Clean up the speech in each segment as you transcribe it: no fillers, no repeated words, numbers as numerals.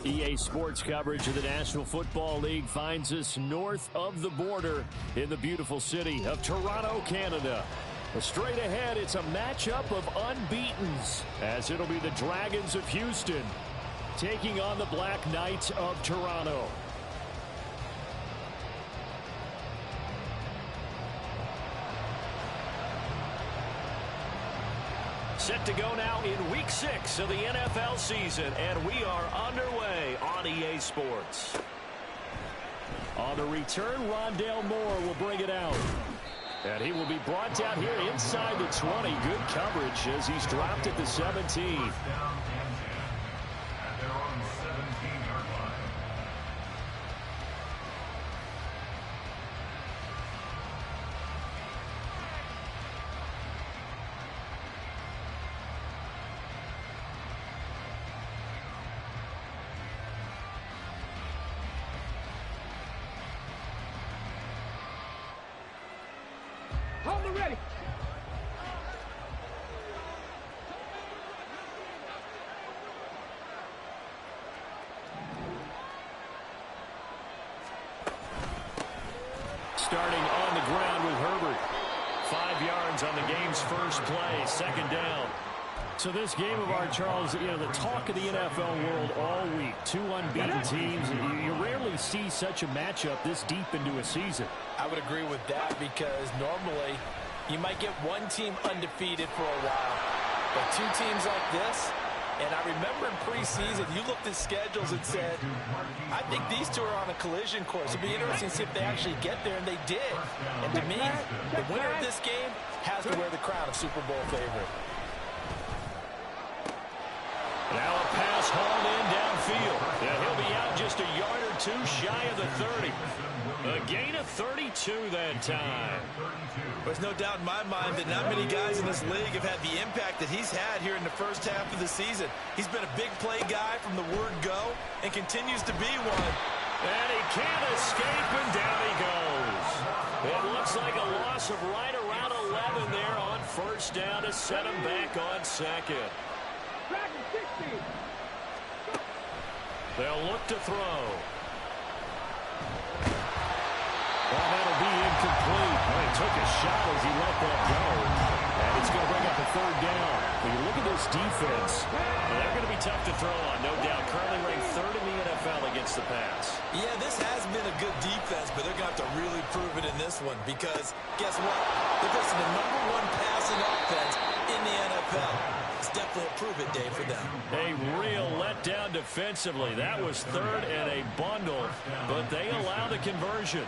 EA Sports coverage of the National Football League finds us north of the border in the beautiful city of Toronto, Canada. Straight ahead, it's a matchup of unbeatens, as it'll be the Dragons of Houston taking on the Black Knights of Toronto. Set to go now in Week 6 of the NFL season, and we are underway on EA Sports. On the return, Rondale Moore will bring it out. And he will be brought down here inside the 20. Good coverage as he's dropped at the 17. Ready. Starting on the ground with Herbert. 5 yards on the game's first play, second down. So this game of ours, Charles, you know, the talk of the NFL world all week. Two unbeaten teams. You rarely see such a matchup this deep into a season. I would agree with that because normally you might get one team undefeated for a while, but two teams like this, and I remember in preseason, you looked at schedules and said, I think these two are on a collision course. It'll be interesting to see if they actually get there, and they did. And to me, the winner of this game has to wear the crown of Super Bowl favorite. Now a pass hauled in downfield. Yeah, he'll be out just a yard or two shy of the 30. A gain of 32 that time. There's no doubt in my mind that not many guys in this league have had the impact that he's had here in the first half of the season. He's been a big play guy from the word go and continues to be one. And he can't escape, and down he goes. It looks like a loss of right around 11 there on first down to set him back on second. They'll look to throw. Well, that'll be incomplete. Well, he took a shot as he let that go. And it's going to bring up a third down. When you look at this defense, they're going to be tough to throw on, no doubt. Currently ranked third in the NFL against the pass. Yeah, this has been a good defense, but they're going to have to really prove it in this one because guess what? They're facing the #1 passing offense in the NFL. It's definitely a prove-it day for them. A real letdown defensively. That was third and a bundle, but they allow the conversion.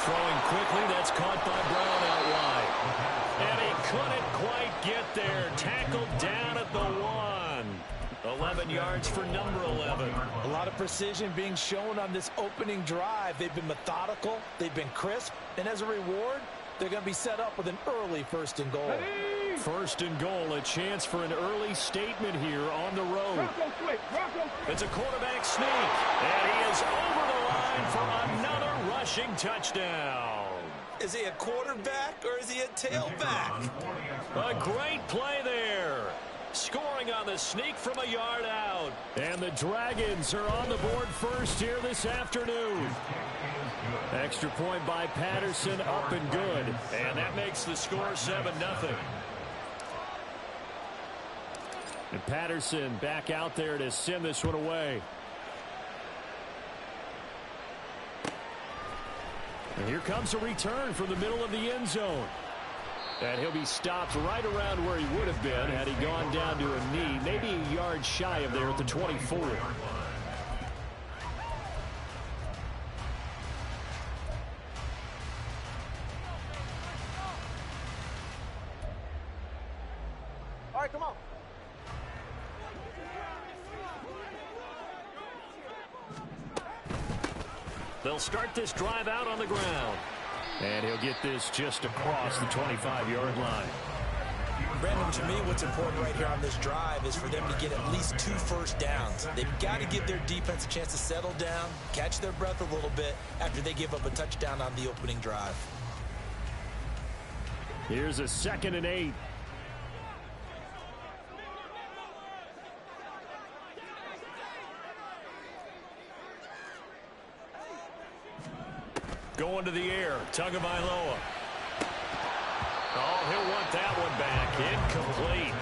Throwing quickly, that's caught by Brown out wide. And he couldn't quite get there. Tackled down at the 1. 11 yards for number 11. A lot of precision being shown on this opening drive. They've been methodical, they've been crisp, and as a reward, they're going to be set up with an early first and goal. First and goal, a chance for an early statement here on the road. It's a quarterback sneak, and he is over the line for another rushing touchdown. Is he a quarterback or is he a tailback? A great play there. Scoring on the sneak from a yard out. And the Dragons are on the board first here this afternoon. Extra point by Patterson, up and good. And that makes the score 7-0. And Patterson back out there to send this one away. And here comes a return from the middle of the end zone. And he'll be stopped right around where he would have been had he gone down to a knee, maybe a yard shy of there at the 24. All right, come on. They'll start this drive out on the ground. And he'll get this just across the 25-yard line. Brandon, to me, what's important right here on this drive is for them to get at least 2 first downs. They've got to give their defense a chance to settle down, catch their breath a little bit after they give up a touchdown on the opening drive. Here's a 2nd and 8. Going to the air. Tagovailoa. Oh, he'll want that one back. Incomplete.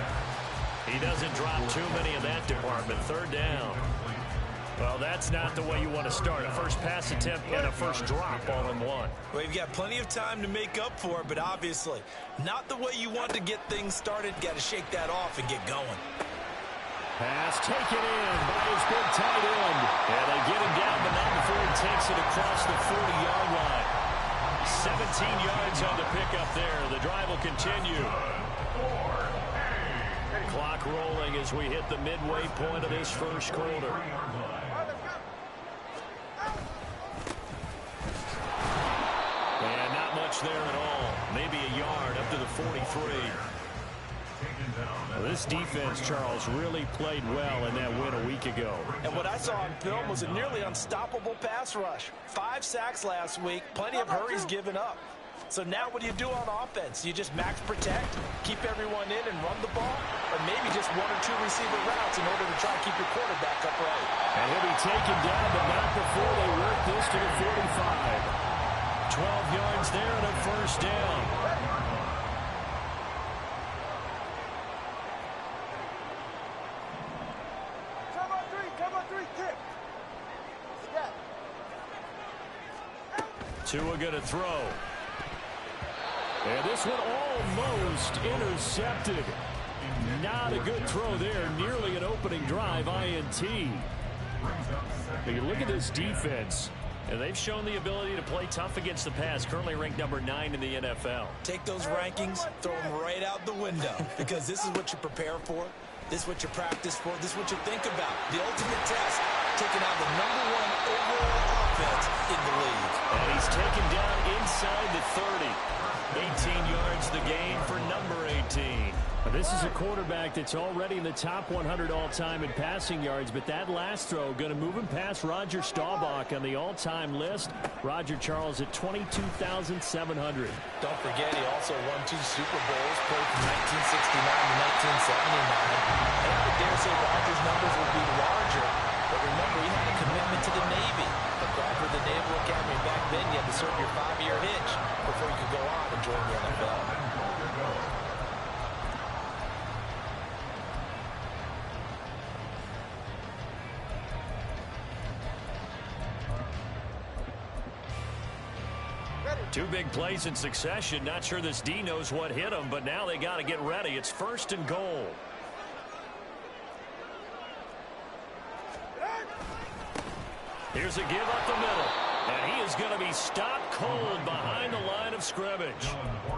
He doesn't drop too many in that department. Third down. Well, that's not the way you want to start. A first pass attempt and a first drop all in one. Well, you've got plenty of time to make up for it, but obviously not the way you want to get things started. Got to shake that off and get going. Pass taken in by his big tight end. And they get him down, but not before he takes it across the 40-yard line. 17 yards on the pickup there. The drive will continue. Clock rolling as we hit the midway point of this first quarter. And not much there at all. Maybe a yard up to the 43. Well, this defense, Charles, really played well in that win a week ago. And what I saw on film was a nearly unstoppable pass rush. 5 sacks last week, plenty of hurries given up. So now what do you do on offense? You just max protect, keep everyone in and run the ball, or maybe just 1 or 2 receiver routes in order to try to keep your quarterback upright. And he'll be taken down, but not before they work this to the 45. 12 yards there and a first down. Tua going to throw. And this one almost intercepted. Not a good throw there. Nearly an opening drive INT. But you look at this defense, and they've shown the ability to play tough against the pass. Currently ranked number 9 in the NFL. Take those rankings, throw them right out the window, because this is what you prepare for. This is what you practice for. This is what you think about. The ultimate test, taking out the #1 overall offense in the league. And he's taken down inside the 30. 18 yards the gain for number 18. Now, this is a quarterback that's already in the top 100 all-time in passing yards, but that last throw going to move him past Roger Staubach on the all-time list. Roger Charles at 22,700. Don't forget, he also won 2 Super Bowls, played from 1969 to 1979. And I dare say Roger's numbers would be larger, but remember, he had a commitment to the Navy. But back with the Naval Academy back then, you had to serve your 5-year hitch before you could go on and join the NFL. Two big plays in succession. Not sure this D knows what hit him, but now they got to get ready. It's 1st and goal. Here's a give up the middle. And he is going to be stopped cold behind the line of scrimmage.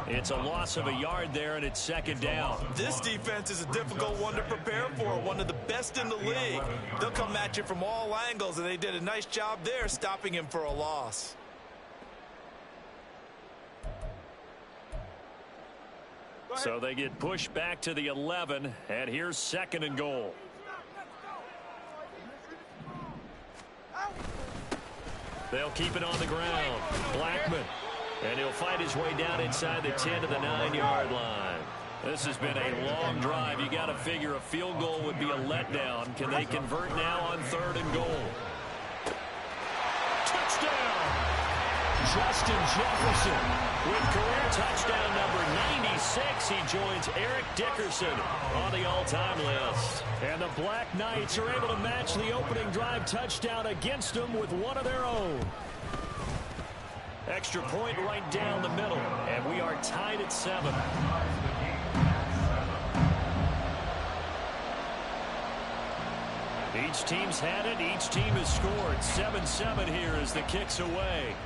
It's a loss of a yard there, and it's 2nd down. This defense is a difficult one to prepare for, one of the best in the league. They'll come at you from all angles, and they did a nice job there stopping him for a loss. So they get pushed back to the 11, and here's 2nd and goal. They'll keep it on the ground. Blackman. And he'll fight his way down inside the 10 to the 9-yard line. This has been a long drive. You got to figure a field goal would be a letdown. Can they convert now on 3rd and goal? Touchdown! Justin Jefferson with career touchdown number 96. He joins Eric Dickerson on the all-time list. And the Black Knights are able to match the opening drive touchdown against them with one of their own. Extra point right down the middle, and we are tied at 7. Each team's had it. Each team has scored. 7-7 here as the kick's away.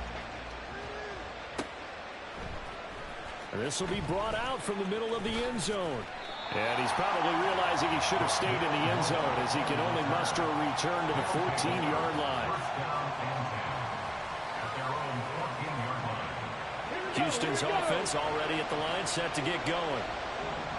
And this will be brought out from the middle of the end zone. And he's probably realizing he should have stayed in the end zone as he can only muster a return to the 14-yard line. Houston's offense already at the line, set to get going.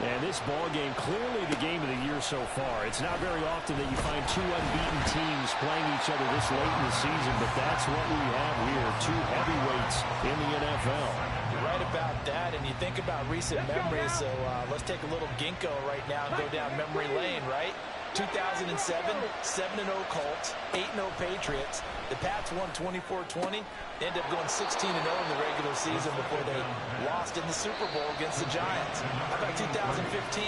And this ball game, clearly the game of the year so far. It's not very often that you find 2 unbeaten teams playing each other this late in the season, but that's what we have here. 2 heavyweights in the NFL. You're right about that, and you think about recent memories, so let's take a little ginkgo right now and go down memory lane, right? 2007, 7-0 Colts, 8-0 Patriots. The Pats won 24-20. They ended up going 16-0 in the regular season before they lost in the Super Bowl against the Giants. How about 2015?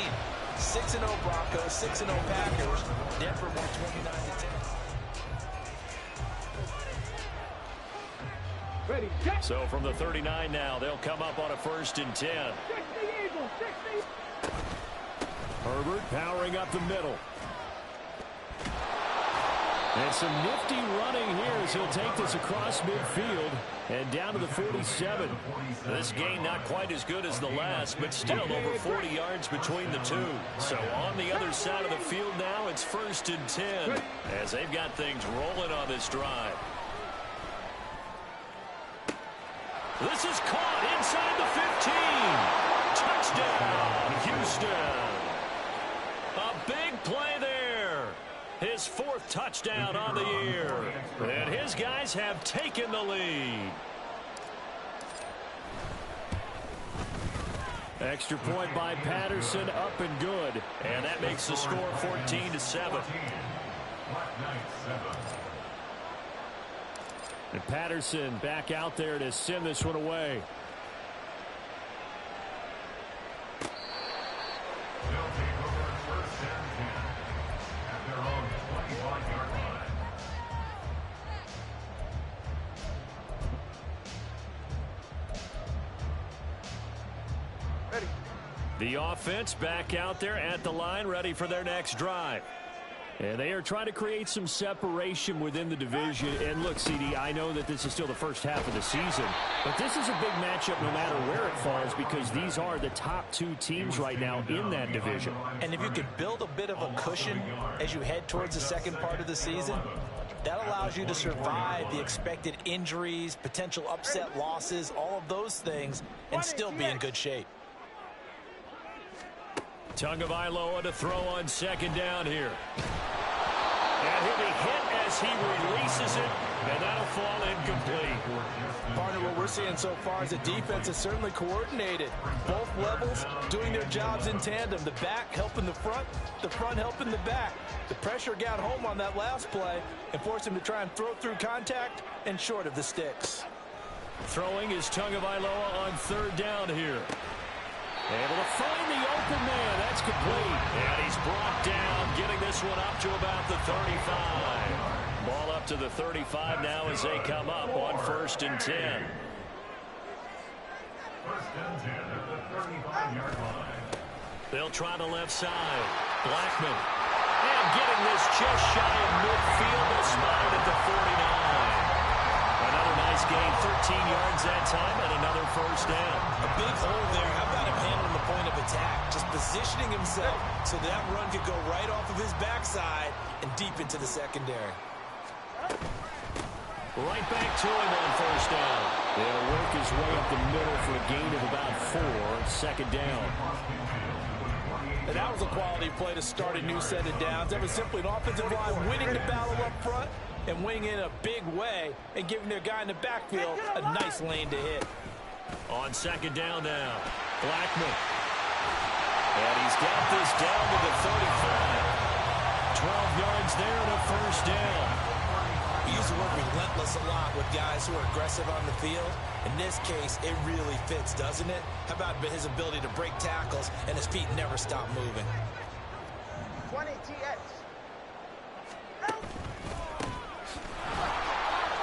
6-0 Broncos, 6-0 Packers. Denver won 29-10. Ready. So from the 39 now, they'll come up on a 1st and 10. 60 Eagles, 60. Herbert powering up the middle. And some nifty running here as he'll take this across midfield and down to the 47. This game not quite as good as the last, but still over 40 yards between the two. So on the other side of the field now, it's 1st and 10 as they've got things rolling on this drive. This is caught inside the 15. Touchdown, Houston. A big play there. His 4th touchdown on the year. And his guys have taken the lead. Extra point by Patterson, up and good. And that makes the score 14-7. And Patterson back out there to send this one away. The offense back out there at the line, ready for their next drive. And they are trying to create some separation within the division. And look, CD, I know that this is still the first half of the season, but this is a big matchup no matter where it falls because these are the top 2 teams right now in that division. And if you could build a bit of a cushion as you head towards the second part of the season, that allows you to survive the expected injuries, potential upset losses, all of those things, and still be in good shape. Tagovailoa to throw on 2nd down here. And he'll be hit as he releases it, and that'll fall incomplete. Partner, what we're seeing so far is the defense is certainly coordinated. Both levels doing their jobs in tandem. The back helping the front helping the back. The pressure got home on that last play and forced him to try and throw through contact and short of the sticks. Throwing is Tagovailoa on 3rd down here. Able to find the open man. That's complete. And he's brought down, getting this one up to about the 35. Ball up to the 35 now as they come up on 1st and 10. 1st and 10 at the 35-yard line. They'll try the left side. Blackman. And getting this just shy of midfield. They'll spot it at the 49. Another nice gain, 13 yards that time, and another 1st down. A big hole there. How about him handling the point of attack? Just positioning himself so that run could go right off of his backside and deep into the secondary. Right back to him on 1st down. They'll work his way up the middle for a gain of about 4, 2nd down. And that was a quality play to start a new set of downs. That was simply an offensive line winning the battle up front and winning in a big way and giving their guy in the backfield a nice lane to hit. On 2nd down now, Blackman. And he's got this down to the 35. 12 yards there and a 1st down. We use the word relentless a lot with guys who are aggressive on the field. In this case, it really fits, doesn't it? How about his ability to break tackles and his feet never stop moving? 20 TX.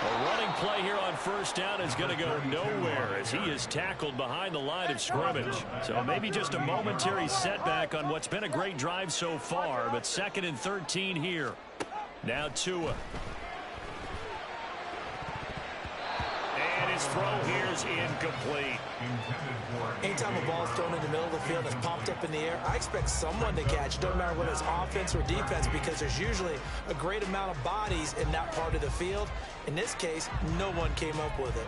A running play here on 1st down is going to go nowhere as he is tackled behind the line of scrimmage. So maybe just a momentary setback on what's been a great drive so far, but 2nd and 13 here. Now Tua. And his throw here is incomplete. Anytime a ball's thrown in the middle of the field and it's popped up in the air, I expect someone to catch. It doesn't matter whether it's offense or defense because there's usually a great amount of bodies in that part of the field. In this case, no one came up with it.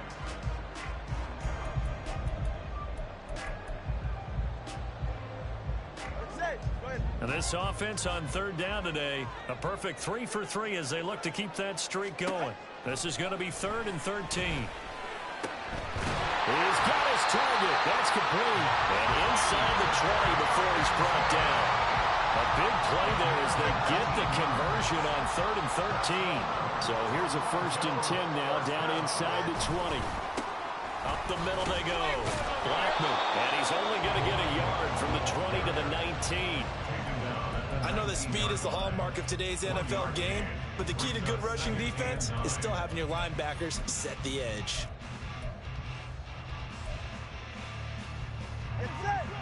And this offense on 3rd down today, a perfect 3 for 3 as they look to keep that streak going. This is going to be 3rd and 13. He's got his target. That's complete. And inside the 20 before he's brought down. A big play there as they get the conversion on 3rd and 13. So here's a 1st and 10 now, down inside the 20. Up the middle they go. Blackman, and he's only going to get a yard from the 20 to the 19. I know that speed is the hallmark of today's NFL game, but the key to good rushing defense is still having your linebackers set the edge.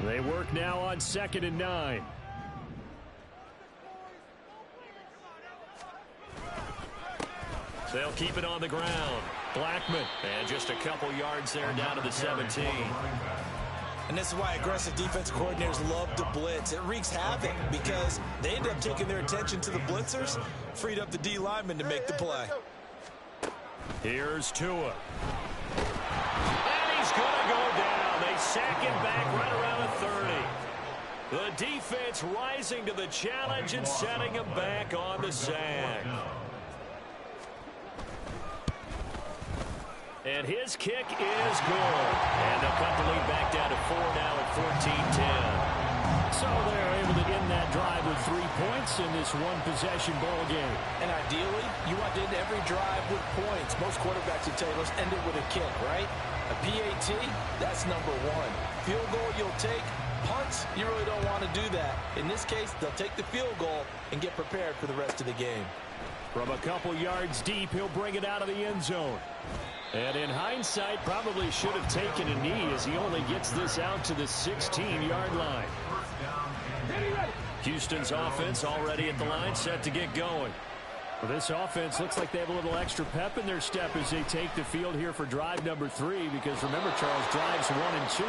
They work now on 2nd and 9. They'll keep it on the ground. Blackman, and just a couple yards there down to the 17. And this is why aggressive defense coordinators love to blitz. It wreaks havoc because they end up taking their attention to the blitzers, freed up the D lineman to make the play. Here's Tua. And he's going to go down. They sack him back right around the 30. The defense rising to the challenge and setting him back on the sack. And his kick is good. And they'll cut the lead back down to 4 now at 14-10. So they're able to end that drive with 3 points in this one-possession ball game. And ideally, you want to end every drive with points. Most quarterbacks would tell you, let's end it with a kick, right? A PAT, that's number 1. Field goal you'll take. Punts, you really don't want to do that. In this case, they'll take the field goal and get prepared for the rest of the game. From a couple yards deep, he'll bring it out of the end zone. And in hindsight, probably should have taken a knee as he only gets this out to the 16-yard line. Houston's offense already at the line, set to get going. Well, this offense looks like they have a little extra pep in their step as they take the field here for drive number 3, because remember, Charles, drives 1 and 2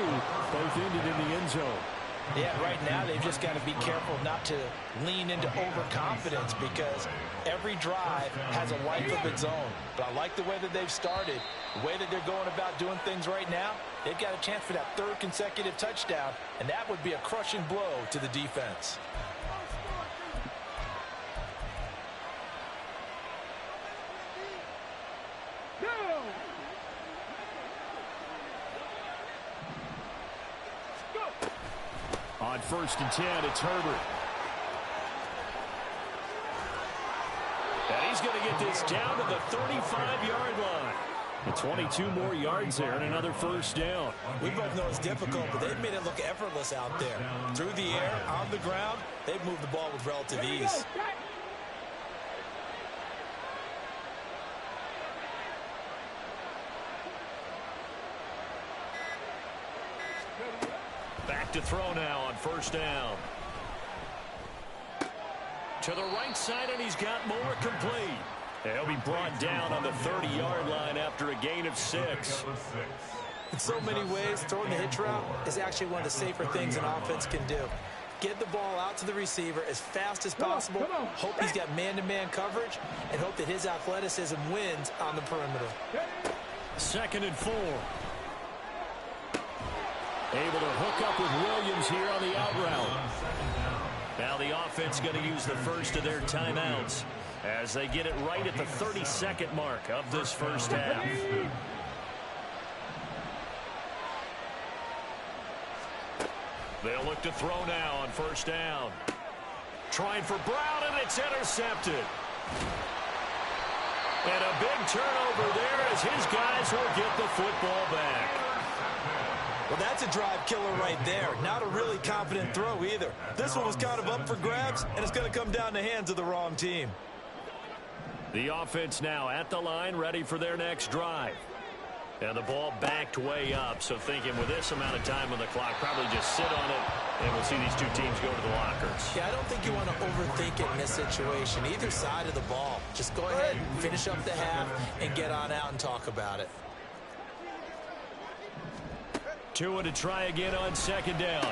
both ended in the end zone. Yeah, right now they've just got to be careful not to lean into overconfidence because every drive has a life of its own. But I like the way that they've started, the way that they're going about doing things right now. They've got a chance for that 3rd consecutive touchdown, and that would be a crushing blow to the defense. On 1st and 10, it's Herbert. And he's going to get this down to the 35-yard line. 22 more yards there and another 1st down. We both know it's difficult, but they've made it look effortless out there. Through the air, on the ground, they've moved the ball with relative ease. Back to throw now on 1st down. To the right side, and he's got more complete. He'll be brought down on the 30-yard line after a gain of 6. In so many ways, throwing the hitch route is actually one of the safer things an offense can do. Get the ball out to the receiver as fast as possible, hope he's got man-to-man coverage, and hope that his athleticism wins on the perimeter. 2nd and 4. Able to hook up with Williams here on the out route. Now the offense going to use the first of their timeouts as they get it right at the 32nd mark of this 1st half. They'll look to throw now on 1st down. Trying for Brown, and it's intercepted. And a big turnover there as his guys will get the football back. Well, that's a drive killer right there. Not a really confident throw either. This one was kind of up for grabs, and it's going to come down the hands of the wrong team. The offense now at the line, ready for their next drive. And the ball backed way up, so thinking with this amount of time on the clock, probably just sit on it, and we'll see these two teams go to the lockers. Yeah, I don't think you want to overthink it in this situation. Either side of the ball. Just go ahead, finish up the half, and get on out and talk about it. Tua to try again on 2nd down.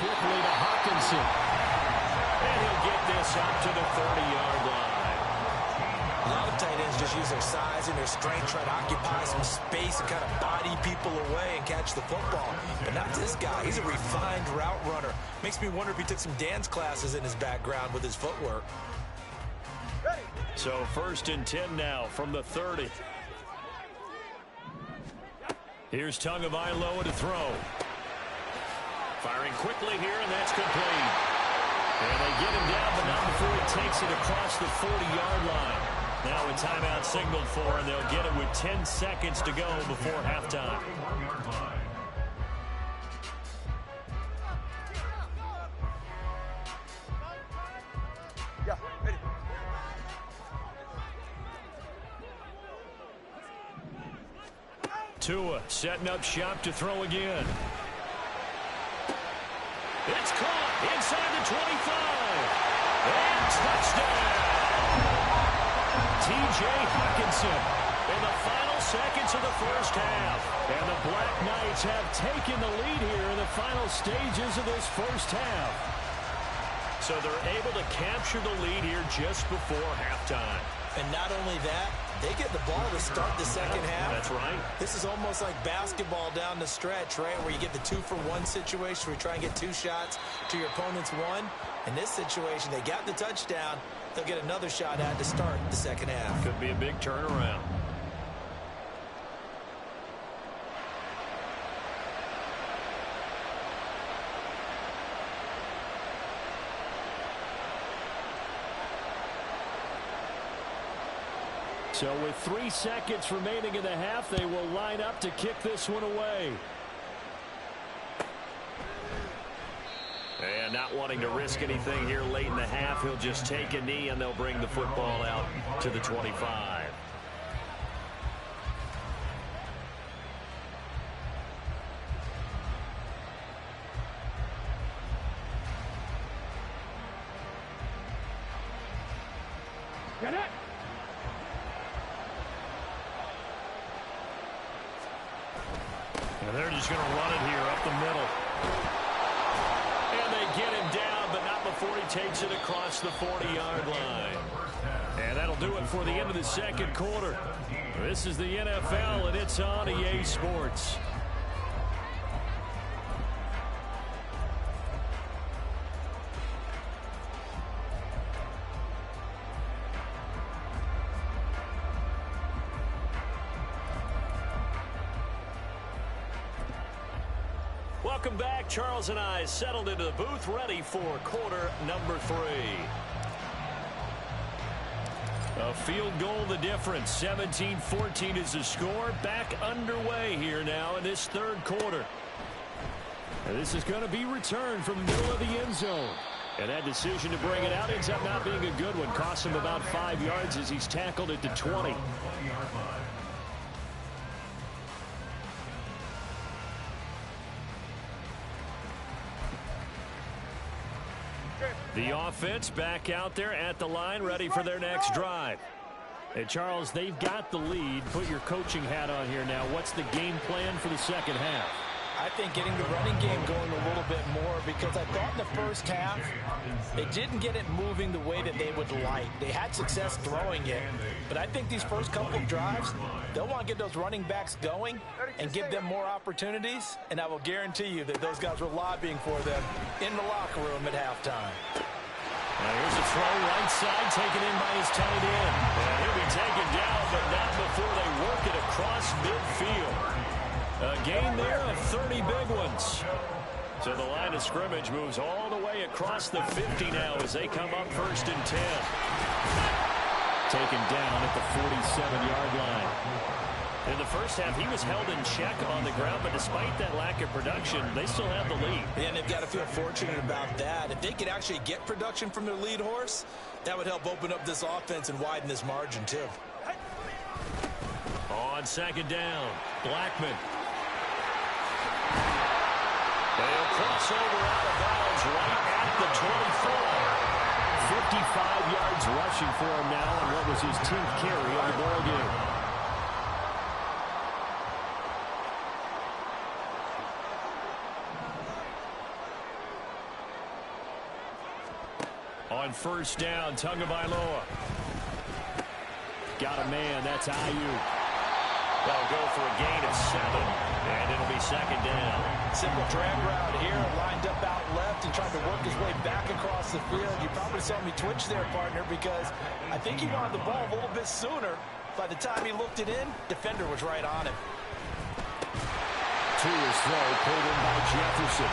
Quickly to Hawkinson. And he'll get this up to the 30-yard line. A lot of tight ends just use their size and their strength, try to occupy some space and kind of body people away and catch the football. But not this guy. He's a refined route runner. Makes me wonder if he took some dance classes in his background with his footwork. So 1st and 10 now from the 30. Here's Tagovailoa to throw. Firing quickly here, and that's complete. And they get him down, but not before he takes it across the 40-yard line. Now a timeout signaled for, and they'll get it with 10 seconds to go before halftime. Yeah, ready. Tua setting up shop to throw again. It's caught inside the 25. And touchdown. T.J. Hawkinson in the final seconds of the first half. And the Black Knights have taken the lead here in the final stages of this first half. So they're able to capture the lead here just before halftime. And not only that, they get the ball to start the second half. That's right. This is almost like basketball down the stretch, right, where you get the 2-for-1 situation where you try and get 2 shots to your opponent's 1. In this situation, they got the touchdown. They'll get another shot at to start the second half. Could be a big turnaround. So with 3 seconds remaining in the half, they will line up to kick this one away. And not wanting to risk anything here late in the half, he'll just take a knee and they'll bring the football out to the 25. Get it. And they're just going to run it here up the middle. And they get him down, but not before he takes it across the 40-yard line. And that'll do it for the end of the second quarter. This is the NFL, and it's on EA Sports. Welcome back. Charles and I settled into the booth, ready for quarter number 3. A field goal the difference. 17-14 is the score. Back underway here now in this third quarter. And this is going to be returned from the middle of the end zone. And that decision to bring it out ends up not being a good one. Costs him about 5 yards as he's tackled at the 20. The offense back out there at the line, ready for their next drive. Hey, Charles, they've got the lead. Put your coaching hat on here now. What's the game plan for the second half? I think getting the running game going a little bit more, because I thought in the first half they didn't get it moving the way that they would like. They had success throwing it, but I think these first couple of drives, they'll want to get those running backs going and give them more opportunities, and I will guarantee you that those guys were lobbying for them in the locker room at halftime. Now here's a throw right side, taken in by his tight end. And he'll be taken down, but not before they work it across midfield. A gain there of 30 big ones. So the line of scrimmage moves all the way across the 50 now as they come up 1st and 10. Taken down at the 47-yard line. In the first half, he was held in check on the ground, but despite that lack of production, they still have the lead. And they've got to feel fortunate about that. If they could actually get production from their lead horse, that would help open up this offense and widen this margin, too. On 2nd down, Blackman. They'll cross over out of bounds right at the 24. 55 yards rushing for him now on what was his 10th carry of the ball game. On 1st down, Tagovailoa. Got a man, that's Ayuk. They'll go for a gain of 7, and it'll be 2nd down. Simple drag route here, lined up out left and tried to work his way back across the field. You probably saw me twitch there, partner, because I think he wanted the ball a little bit sooner. By the time he looked it in, defender was right on him. To his throw, pulled in by Jefferson.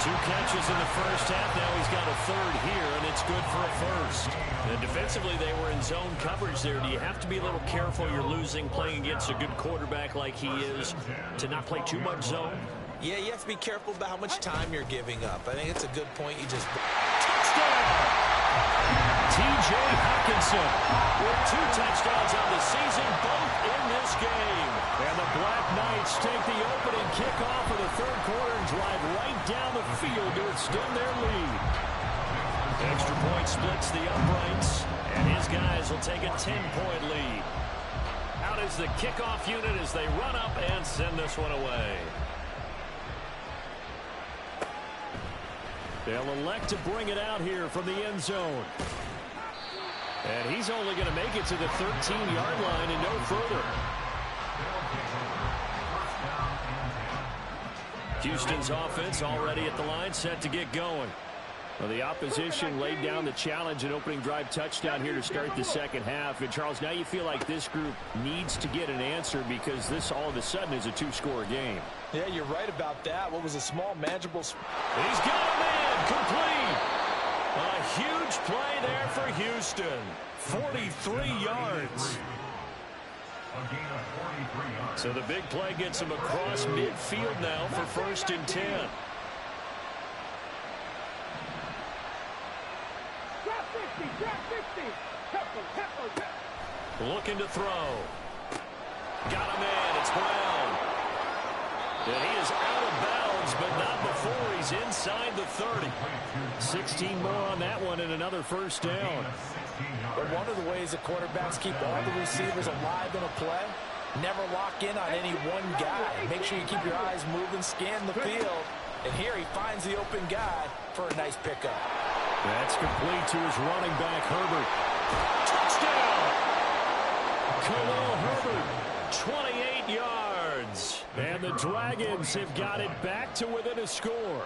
2 catches in the first half. Now he's got a third here, and it's good for a first. And defensively, they were in zone coverage there. Do you have to be a little careful? You're losing, playing against a good quarterback like he is, to not play too much zone? Yeah, you have to be careful about how much time you're giving up. I think it's a good point. You just... Touchdown! T.J. Hawkinson with 2 touchdowns on the season, both in this game. And the Black Knights take the opening kickoff of the third quarter and drive right down the field to extend their lead. Extra point splits the uprights, and his guys will take a 10-point lead. Out is the kickoff unit as they run up and send this one away. They'll elect to bring it out here from the end zone. And he's only going to make it to the 13-yard line and no further. Houston's offense already at the line, set to get going. Well, the opposition laid down the challenge, an opening drive touchdown here to start the second half. And, Charles, now you feel like this group needs to get an answer because this all of a sudden is a 2-score game. Yeah, you're right about that. What was a small, manageable... He's got a man complete. A huge play there for Houston. 43 yards. So the big play gets him across midfield now for 1st and 10. Looking to throw. Got a man. It's Brown. And he is out of bounds, but not before he's inside the 30. 16 more on that one and another first down. But one of the ways the quarterbacks keep all the receivers alive in a play, never lock in on any one guy. Make sure you keep your eyes moving, scan the field. And here he finds the open guy for a nice pickup. That's complete to his running back, Herbert. Touchdown! Khalil Herbert, 28 yards. And the Dragons have got it back to within a score.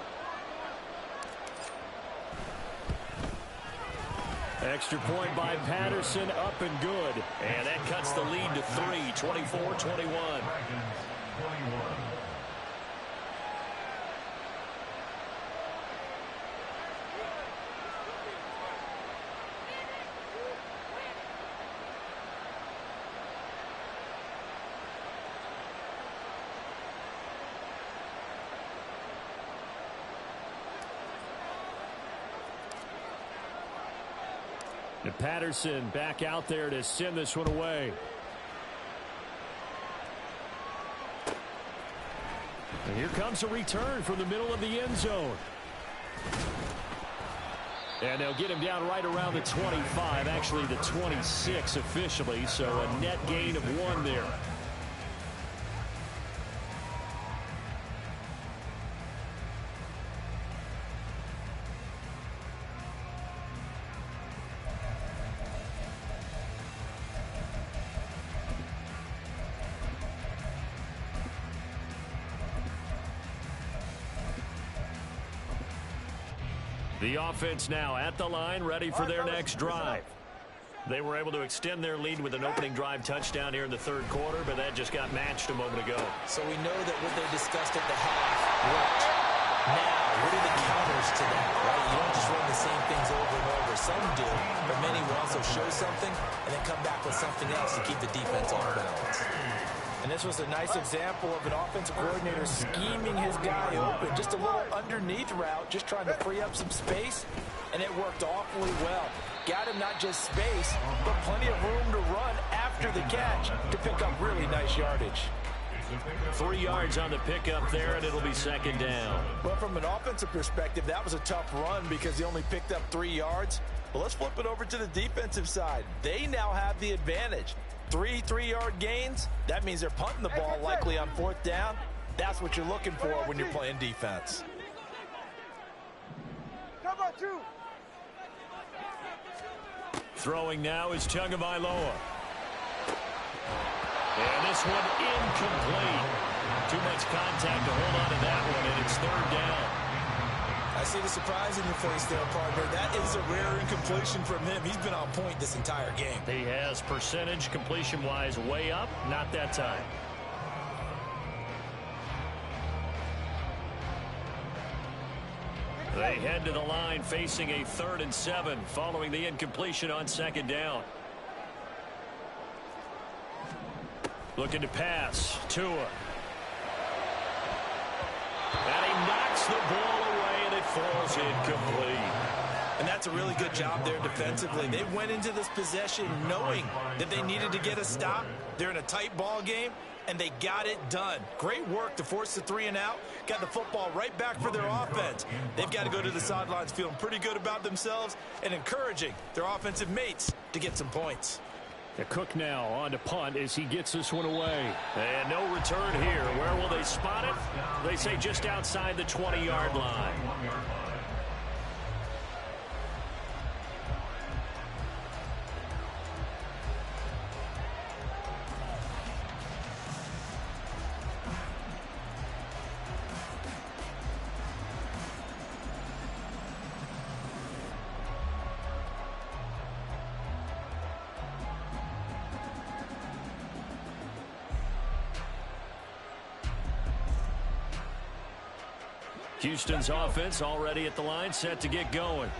Extra point by Patterson, up and good. And that cuts the lead to 3, 24-21. And Patterson back out there to send this one away. And here comes a return from the middle of the end zone. And they'll get him down right around the 25, actually the 26 officially, so a net gain of 1 there. The offense now at the line, ready for their next drive. They were able to extend their lead with an opening drive touchdown here in the third quarter, but that just got matched a moment ago. So we know that what they discussed at the half worked. Now, what are the counters to that, right? You don't just run the same things over and over. Some do, but many will also show something and then come back with something else to keep the defense off balance. And this was a nice example of an offensive coordinator scheming his guy open. Just a little underneath route, just trying to free up some space, and it worked awfully well. Got him not just space, but plenty of room to run after the catch to pick up really nice yardage. 3 yards on the pickup there, and it'll be second down. But from an offensive perspective, that was a tough run because he only picked up 3 yards. Well, let's flip it over to the defensive side. They now have the advantage. 3 3-yard gains, that means they're punting the ball likely on 4th down. That's what you're looking for when you're playing defense. Throwing now is Tagovailoa. And this one incomplete. Too much contact to hold on to that one, and it's 3rd down. I see the surprise in your face there, partner. That is a rare incompletion from him. He's been on point this entire game. He has percentage completion-wise way up, not that time. They head to the line facing a 3rd and 7 following the incompletion on 2nd down. Looking to pass. Tua. And he knocks the ball away, and it falls incomplete. And that's a really good job there defensively. They went into this possession knowing that they needed to get a stop. They're in a tight ball game, and they got it done. Great work to force the 3 and out. Got the football right back for their offense. They've got to go to the sidelines feeling pretty good about themselves and encouraging their offensive mates to get some points. The Cook now on to punt as he gets this one away. And no return here. Where will they spot it? They say just outside the 20-yard line. Houston's offense already at the line, set to get going.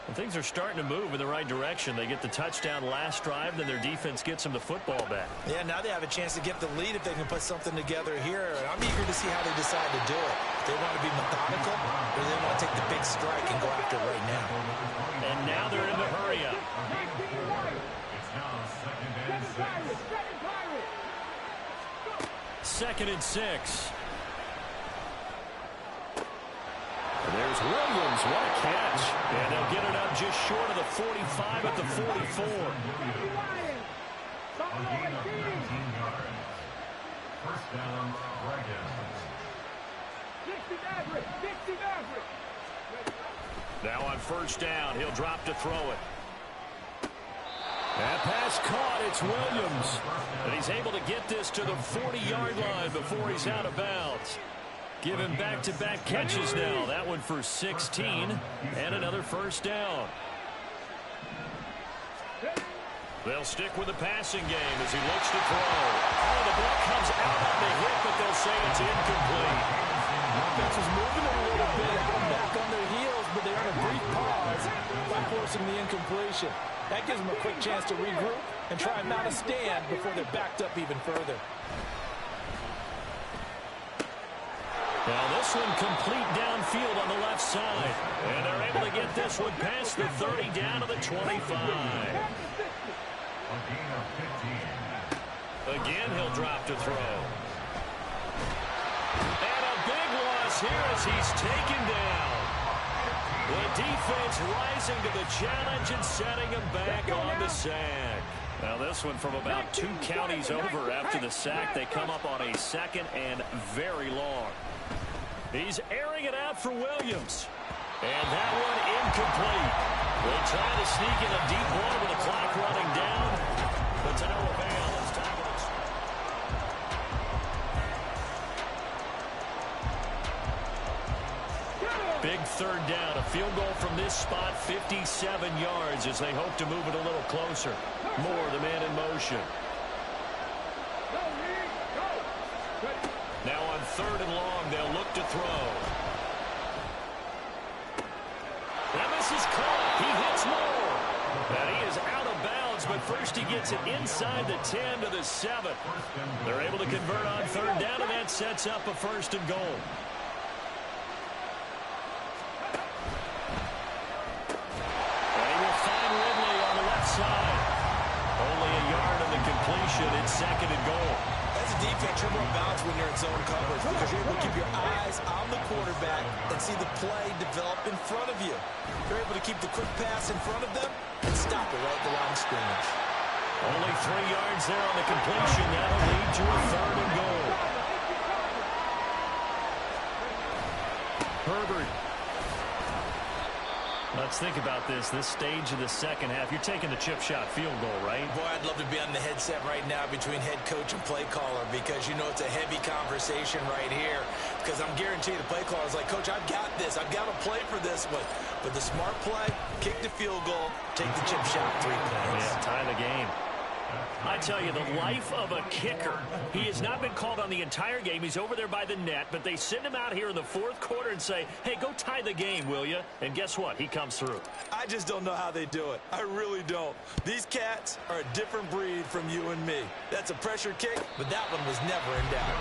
And things are starting to move in the right direction. They get the touchdown last drive, then their defense gets them the football back. Yeah, now they have a chance to get the lead if they can put something together here. I'm eager to see how they decide to do it. They want to be methodical, or they want to take the big strike and go after it right now. And now they're in the hurry up. It's now 2nd and 6. There's Williams. What a catch. And they'll get it up just short of the 45 at the 44. A gain of 19 yards. 1st down, Dragons. Now on 1st down, he'll drop to throw it. That pass caught. It's Williams. And he's able to get this to the 40-yard line before he's out of bounds. Give him back-to-back catches now. That one for 16 and another 1st down. They'll stick with the passing game as he looks to throw. Oh, the ball comes out on the hit, but they'll say it's incomplete. Offense was moving a little bit, back on their heels, but they're in a brief pause by forcing the incompletion. That gives them a quick chance to regroup and try and mount a stand before they're backed up even further. Now this one complete downfield on the left side. And they're able to get this one past the 30 down to the 25. A gain of 15. Again, he'll drop to throw. And a big loss here as he's taken down. The defense rising to the challenge and setting him back on the sack. Now this one from about 2 counties over after the sack. They come up on a 2nd and very long. He's airing it out for Williams. And that one incomplete. They'll try to sneak in a deep one with the clock running down. But to no avail. It's time to... Big 3rd down. A field goal from this spot, 57 yards as they hope to move it a little closer. Moore, the man in motion. Now on 3rd and long, they'll look to throw. And this is caught. He hits Moore. And he is out of bounds, but first he gets it inside the 10 to the 7. They're able to convert on 3rd down, and that sets up a 1st and goal. And he will find Ridley on the left side. Only a yard on the completion. It's 2nd and goal. As a defense, you're more balanced when you're in zone coverage because you're able to keep your eyes on the quarterback and see the play develop in front of you. You're able to keep the quick pass in front of them and stop it right at the line of scrimmage. Only 3 yards there on the completion. That'll lead to a 3rd and goal. Herbert. Let's think about this stage of the 2nd half. You're taking the chip shot field goal, right? Boy, I'd love to be on the headset right now between head coach and play caller because you know it's a heavy conversation right here because I'm guaranteed the play caller is like, Coach, I've got this. I've got to play for this one. But the smart play, kick the field goal, take the chip shot, 3 points. Yeah, tie the game. I tell you, the life of a kicker. He has not been called on the entire game. He's over there by the net, but they send him out here in the fourth quarter and say, hey, go tie the game, will you? And guess what? He comes through. I just don't know how they do it. I really don't. These cats are a different breed from you and me. That's a pressure kick, but that one was never in doubt.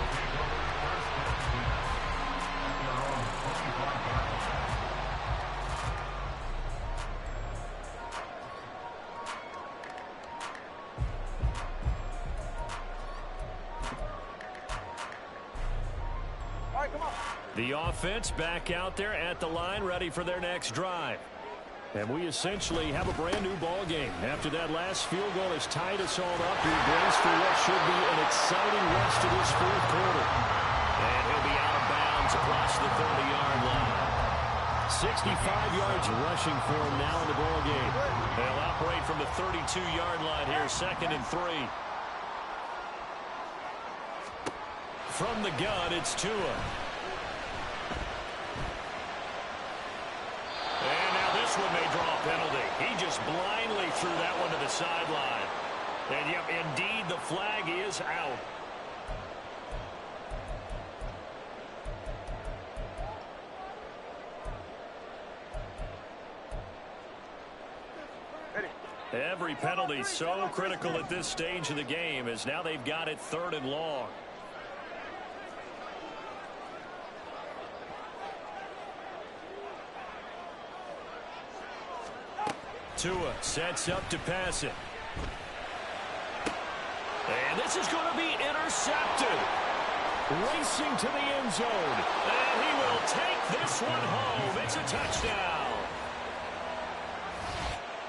The offense back out there at the line, ready for their next drive. And we essentially have a brand-new ball game. After that last field goal has tied us all up, we brace for what should be an exciting rest of this fourth quarter. And he'll be out of bounds across the 30-yard line. 65 yards rushing for him now in the ball game. They'll operate from the 32-yard line here, 2nd and 3. From the gun, it's Tua. And now this one may draw a penalty. He just blindly threw that one to the sideline. And, yep, indeed, the flag is out. Every penalty so critical at this stage of the game, as now they've got it 3rd and long. Tua sets up to pass it. And this is going to be intercepted. Racing to the end zone. And he will take this one home. It's a touchdown.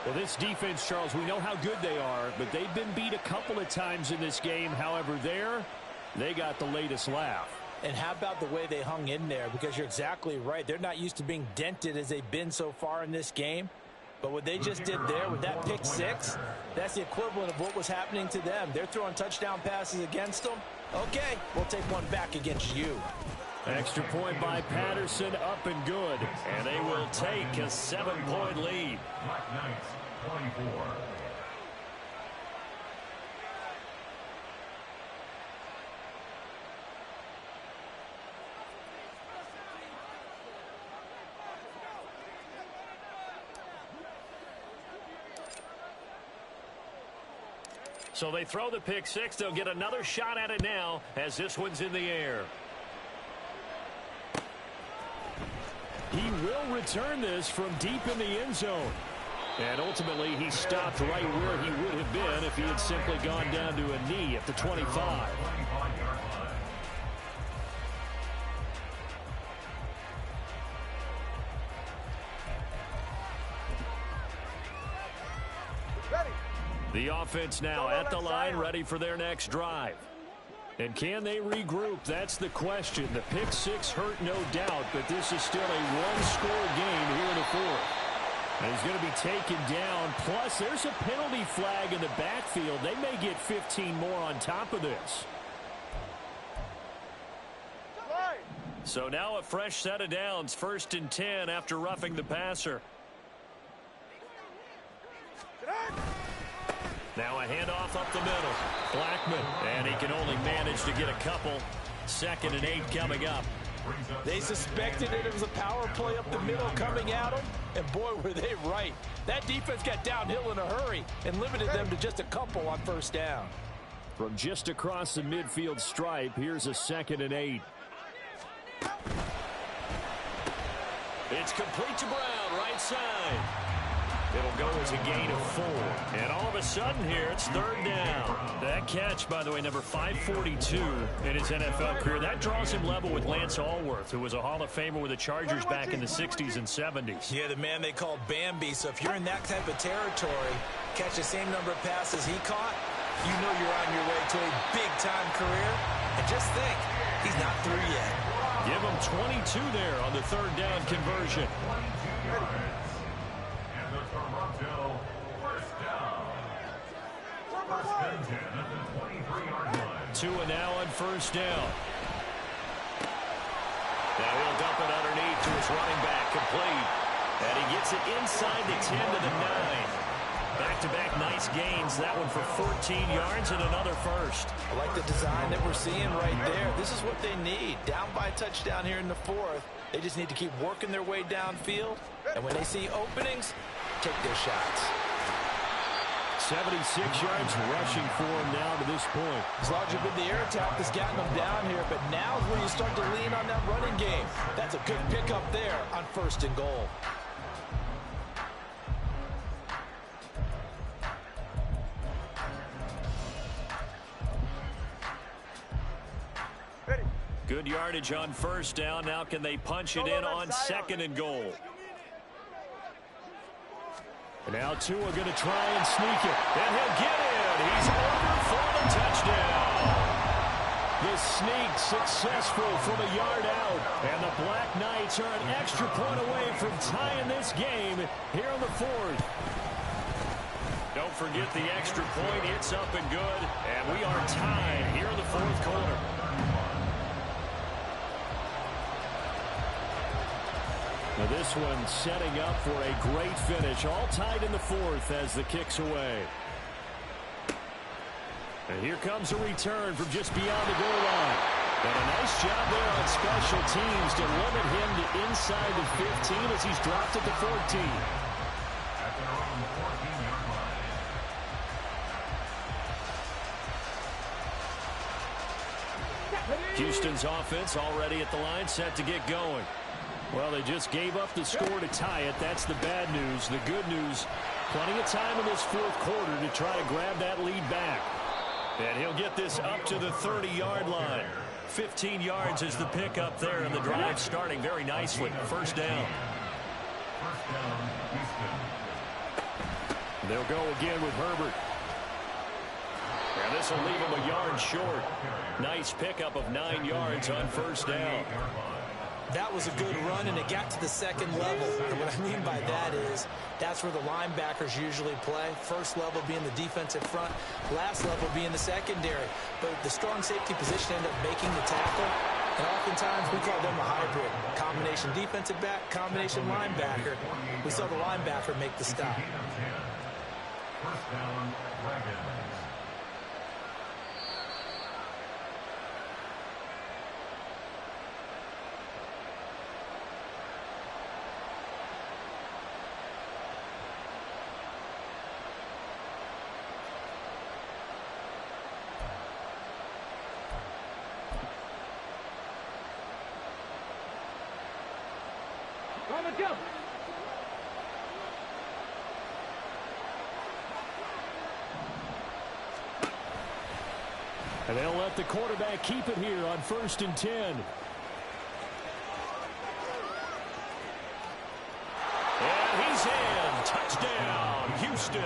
Well, this defense, Charles, we know how good they are, but they've been beat a couple of times in this game. However, they got the latest laugh. And how about the way they hung in there? Because you're exactly right. They're not used to being dented as they've been so far in this game. But what they just did there with that pick six, that's the equivalent of what was happening to them. They're throwing touchdown passes against them. Okay, we'll take one back against you. Extra point by Patterson, up and good. And they will take a 7-point lead. Black Knights, 24. So they throw the pick six. They'll get another shot at it now as this one's in the air. He will return this from deep in the end zone. And ultimately, he stopped right where he would have been if he had simply gone down to a knee at the 25. The offense now at the line, ready for their next drive. And can they regroup? That's the question. The pick six hurt, no doubt, but this is still a one-score game here in the fourth. And he's going to be taken down. Plus, there's a penalty flag in the backfield. They may get 15 more on top of this. So now a fresh set of downs, 1st and 10 after roughing the passer. Now a handoff up the middle. Blackman, and he can only manage to get a couple. 2nd and 8 coming up. They suspected it was a power play up the middle coming at them, and boy, were they right. That defense got downhill in a hurry and limited them to just a couple on 1st down. From just across the midfield stripe, here's a 2nd and 8. It's complete to Brown, right side. It'll go as a gain of 4. And all of a sudden here, it's 3rd down. That catch, by the way, number 542 in his NFL career. That draws him level with Lance Allworth, who was a Hall of Famer with the Chargers back in the 60s and 70s. Yeah, the man they called Bambi. So if you're in that type of territory, catch the same number of passes he caught, you know you're on your way to a big-time career. And just think, he's not through yet. Give him 22 there on the 3rd down conversion. Tua now on 1st down. Now he'll dump it underneath to his running back, complete. And he gets it inside the 10 to the 9. Back-to-back nice gains. That one for 14 yards and another first. I like the design that we're seeing right there. This is what they need. Down by a touchdown here in the fourth. They just need to keep working their way downfield. And when they see openings, take their shots. 76 yards rushing for him now to this point. As long as you've been the air attack that's gotten them down here, but now is where you start to lean on that running game. That's a good pickup there on 1st and goal. Good yardage on 1st down. Now can they punch it in on 2nd and goal? And now Tua going to try and sneak it. And he'll get in. He's over for the touchdown. The sneak successful from a yard out. And the Black Knights are an extra point away from tying this game here in the 4th. Don't forget the extra point. It's up and good. And we are tied here in the 4th quarter. Now this one setting up for a great finish. All tied in the 4th as the kick's away. And here comes a return from just beyond the goal line. And a nice job there on special teams to limit him to inside the 15 as he's dropped at the 14. At their own 14-yard line. Houston's offense already at the line, set to get going. Well, they just gave up the score to tie it. That's the bad news. The good news, plenty of time in this 4th quarter to try to grab that lead back. And he'll get this up to the 30-yard line. 15 yards is the pickup there, and the drive starting very nicely. 1st down. First down, Houston. They'll go again with Herbert. And this will leave him a yard short. Nice pickup of 9 yards on 1st down. That was a good run, and it got to the 2nd level. And what I mean by that is that's where the linebackers usually play. 1st level being the defensive front, last level being the secondary. But the strong safety position ended up making the tackle. And oftentimes we call them a hybrid. Combination defensive back, combination linebacker. We saw the linebacker make the stop. First down, Dragons. Let's go. And they'll let the quarterback keep it here on 1st and 10. And he's in. Touchdown, Houston.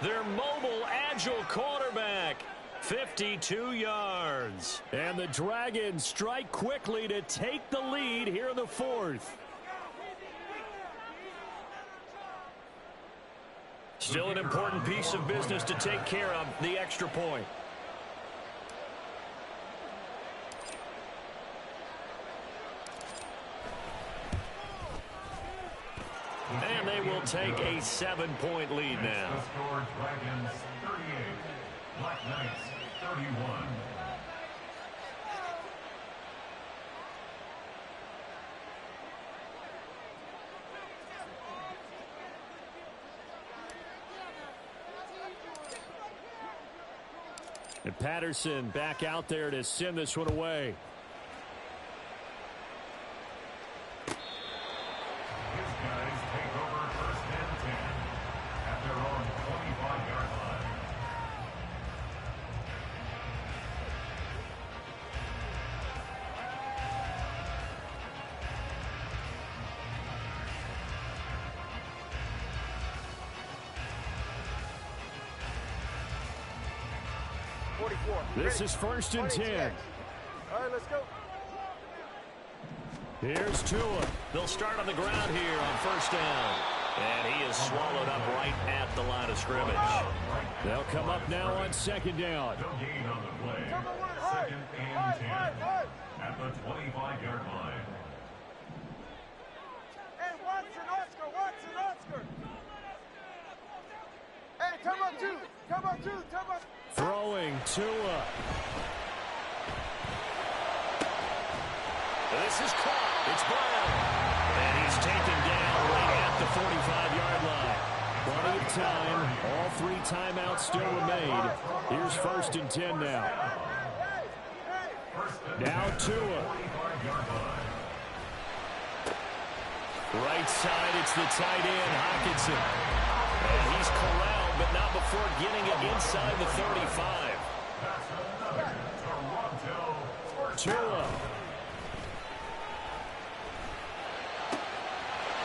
Their mobile, agile quarterback. 52 yards. And the Dragons strike quickly to take the lead here in the 4th. Still an important piece of business to take care of, the extra point. And they will take a 7-point lead now. The score, Dragons 38, Black Knights 31. And Patterson back out there to send this one away. His guys take over 1st and 10 at their own 25-yard line. This is 1st and 10. All right, let's go. Here's Tua. They'll start on the ground here on 1st down. And he is swallowed up right at the line of scrimmage. They'll come up now on 2nd down. No gain on the play. 2nd and 10 at the 25-yard line. Hey, Watson, Oscar, Watson, Oscar. Throwing Tua. This is caught. It's Brown. And he's taken down right at the 45-yard line. Plenty of time. All 3 timeouts still remain. Here's 1st and 10 now. Now Tua. Right side, it's the tight end, Hockenson. And he's corralled, but not before getting it inside the 35. Tua.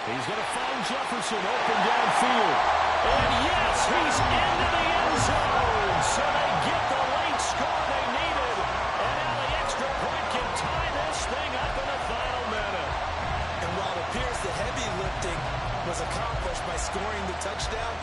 He's going to find Jefferson open downfield. And yes, he's into the end zone. So they get the late score they needed. And now the extra point can tie this thing up in the final minute. And while it appears the heavy lifting was accomplished by scoring the touchdown,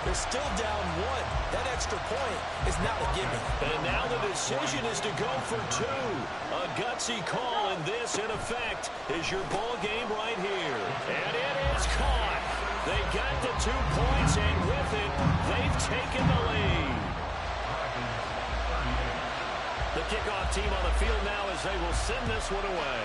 they're still down 1. That extra point is not a gimme. And now the decision is to go for 2. A gutsy call, and this, in effect, is your ball game right here. And it is caught. They got the 2 points, and with it, they've taken the lead. The kickoff team on the field now as they will send this one away.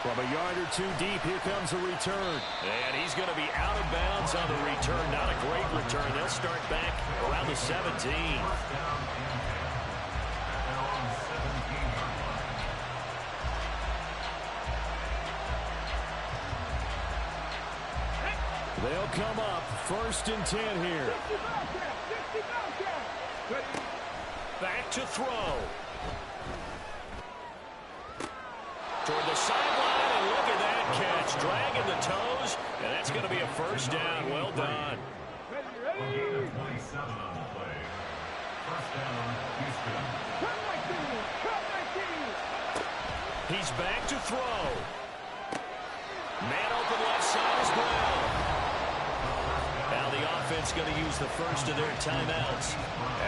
From a yard or 2 deep, here comes a return. And he's going to be out of bounds on the return. Not a great return. They'll start back around the 17. They'll come up 1st and 10 here. Back to throw. Toward the sideline, and look at that catch. Dragging the toes, and that's going to be a 1st down. Well done. Gain of 27 on the play. 1st down, Houston. He's back to throw. Man open left side is Brown. Now the offense going to use the first of their timeouts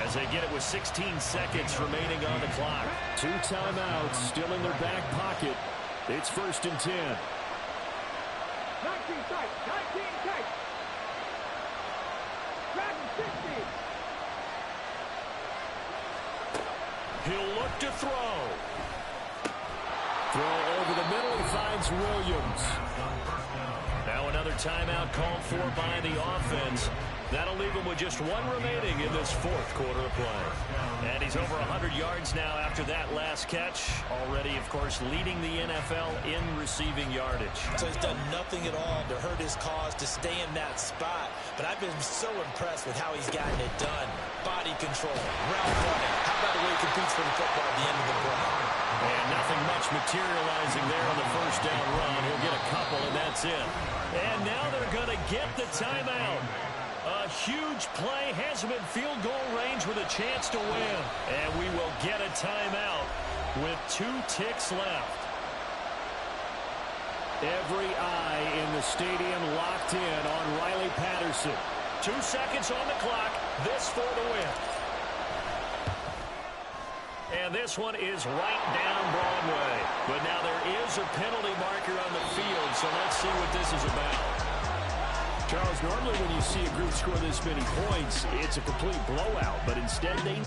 as they get it with 16 seconds remaining on the clock. 2 timeouts still in their back pocket. It's 1st and 10. 19 tight, 19 tight. Dragon 60. He'll look to throw. Throw over the middle. He finds Williams. Now another timeout called for by the offense. That'll leave him with just 1 remaining in this 4th quarter of play. And he's over 100 yards now after that last catch. Already, of course, leading the NFL in receiving yardage. So he's done nothing at all to hurt his cause, to stay in that spot. But I've been so impressed with how he's gotten it done. Body control, route running. How about the way he competes for the football at the end of the play? And nothing much materializing there on the 1st down run. He'll get a couple, and that's it. And now they're going to get the timeout. A huge play has him in field goal range with a chance to win. And we will get a timeout with 2 ticks left. Every eye in the stadium locked in on Riley Patterson. 2 seconds on the clock. This for the win. And this one is right down Broadway. But now there is a penalty marker on the field, so let's see what this is about. Charles, normally when you see a group score this many points, it's a complete blowout. But instead, they